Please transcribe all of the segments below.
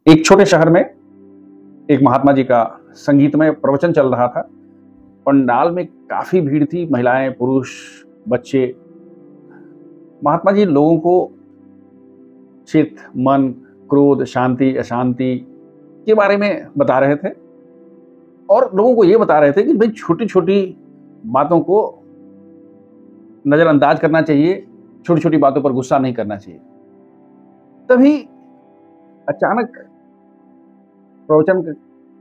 एक छोटे शहर में एक महात्मा जी का संगीतमय प्रवचन चल रहा था। पंडाल में काफी भीड़ थी, महिलाएं, पुरुष, बच्चे। महात्मा जी लोगों को चित्त, मन, क्रोध, शांति, अशांति के बारे में बता रहे थे और लोगों को ये बता रहे थे कि भाई छोटी-छोटी बातों को नजरअंदाज करना चाहिए, छोटी-छोटी बातों पर गुस्सा नहीं करना चाहिए। तभी अचानक प्रवचन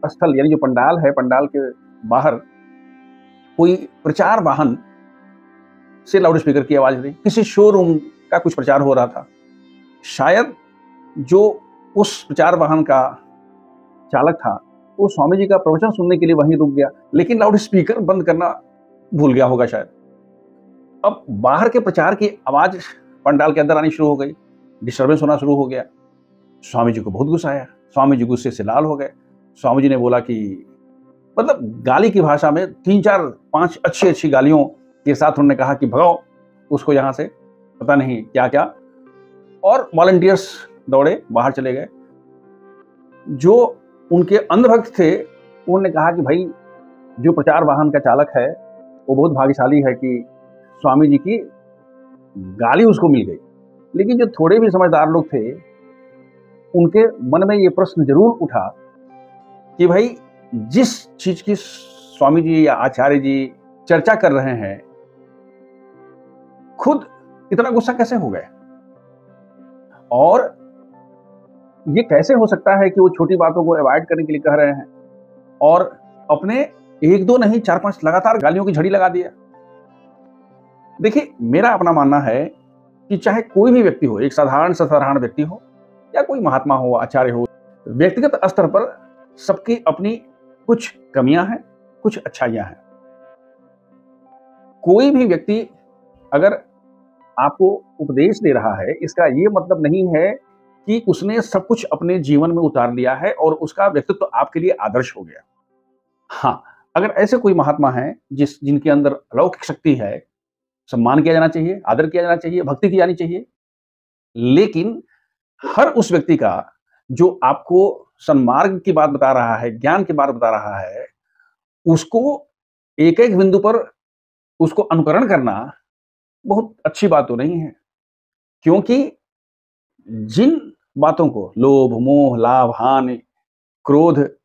स्थल यानी जो पंडाल है, पंडाल के बाहर कोई प्रचार वाहन से लाउड स्पीकर की आवाज आ रही। किसी शोरूम का कुछ प्रचार हो रहा था। शायद जो उस प्रचार वाहन का चालक था, वो स्वामी जी का प्रवचन सुनने के लिए वहीं रुक गया, लेकिन लाउड स्पीकर बंद करना भूल गया होगा शायद। अब बाहर के प्रचार की आवाज पंडाल के अंदर आनी शुरू हो गई, डिस्टर्बेंस होना शुरू हो गया। स्वामी जी को बहुत गुस्सा आया। स्वामी जी गुस्से से लाल हो गए। स्वामी जी ने बोला कि मतलब गाली की भाषा में 3-4-5 अच्छी गालियों के साथ उन्होंने कहा कि भगाओ उसको यहाँ से, पता नहीं क्या क्या। और वॉलंटियर्स दौड़े, बाहर चले गए। जो उनके अंधभक्त थे उन्होंने कहा कि भाई जो प्रचार वाहन का चालक है वो बहुत भाग्यशाली है कि स्वामी जी की गाली उसको मिल गई। लेकिन जो थोड़े भी समझदार लोग थे उनके मन में ये प्रश्न जरूर उठा कि भाई जिस चीज की स्वामी जी या आचार्य जी चर्चा कर रहे हैं, खुद इतना गुस्सा कैसे हो गए? और ये कैसे हो सकता है कि वो छोटी बातों को अवॉइड करने के लिए कह रहे हैं और अपने 1-2 नहीं 4-5 लगातार गालियों की झड़ी लगा दिया। देखिए, मेरा अपना मानना है कि चाहे कोई भी व्यक्ति हो, एक साधारण से साधारण व्यक्ति हो या कोई महात्मा हो, आचार्य हो, व्यक्तिगत स्तर पर सबकी अपनी कुछ कमियां हैं, कुछ अच्छाइयां हैं। कोई भी व्यक्ति अगर आपको उपदेश दे रहा है, इसका ये मतलब नहीं है कि उसने सब कुछ अपने जीवन में उतार लिया है और उसका व्यक्तित्व आपके लिए आदर्श हो गया। हाँ, अगर ऐसे कोई महात्मा हैं जिनके अंदर अलौकिक शक्ति है, सम्मान किया जाना चाहिए, आदर किया जाना चाहिए, भक्ति की जानी चाहिए। लेकिन हर उस व्यक्ति का जो आपको सन्मार्ग की बात बता रहा है, ज्ञान की बात बता रहा है, उसको एक-एक बिंदु पर उसको अनुकरण करना बहुत अच्छी बात तो नहीं है। क्योंकि जिन बातों को लोभ, मोह, लाभ, हानि, क्रोध,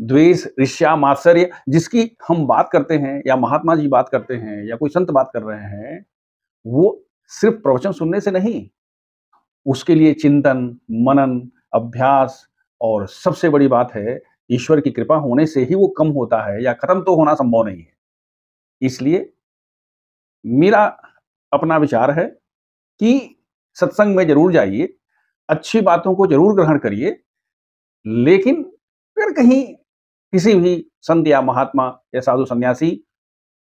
द्वेष, ईर्ष्या, मात्सर्य जिसकी हम बात करते हैं या महात्मा जी बात करते हैं या कोई संत बात कर रहे हैं, वो सिर्फ प्रवचन सुनने से नहीं, उसके लिए चिंतन, मनन, अभ्यास और सबसे बड़ी बात है, ईश्वर की कृपा होने से ही वो कम होता है या खत्म तो होना संभव नहीं है। इसलिए मेरा अपना विचार है कि सत्संग में ज़रूर जाइए, अच्छी बातों को ज़रूर ग्रहण करिए, लेकिन अगर कहीं किसी भी संत या महात्मा या साधु सन्यासी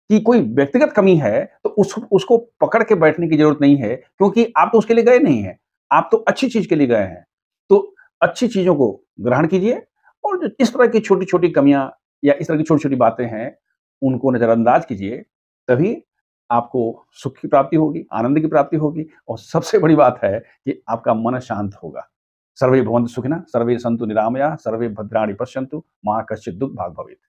की कोई व्यक्तिगत कमी है, तो उसको पकड़ के बैठने की ज़रूरत नहीं है, क्योंकि आप तो उसके लिए गए नहीं हैं, आप तो अच्छी चीज़ के लिए गए हैं। तो अच्छी चीज़ों को ग्रहण कीजिए और जो इस तरह की छोटी-छोटी कमियाँ या इस तरह की छोटी-छोटी बातें हैं, उनको नज़रअंदाज कीजिए, तभी आपको सुख की प्राप्ति होगी, आनंद की प्राप्ति होगी और सबसे बड़ी बात है कि आपका मन शांत होगा। सर्वे भवन्तु सुखिनः, सर्वे सन्तु निरामयाः, सर्वे भद्राणि पश्यन्तु, मा कश्चित् दुःख भाग् भवेत्।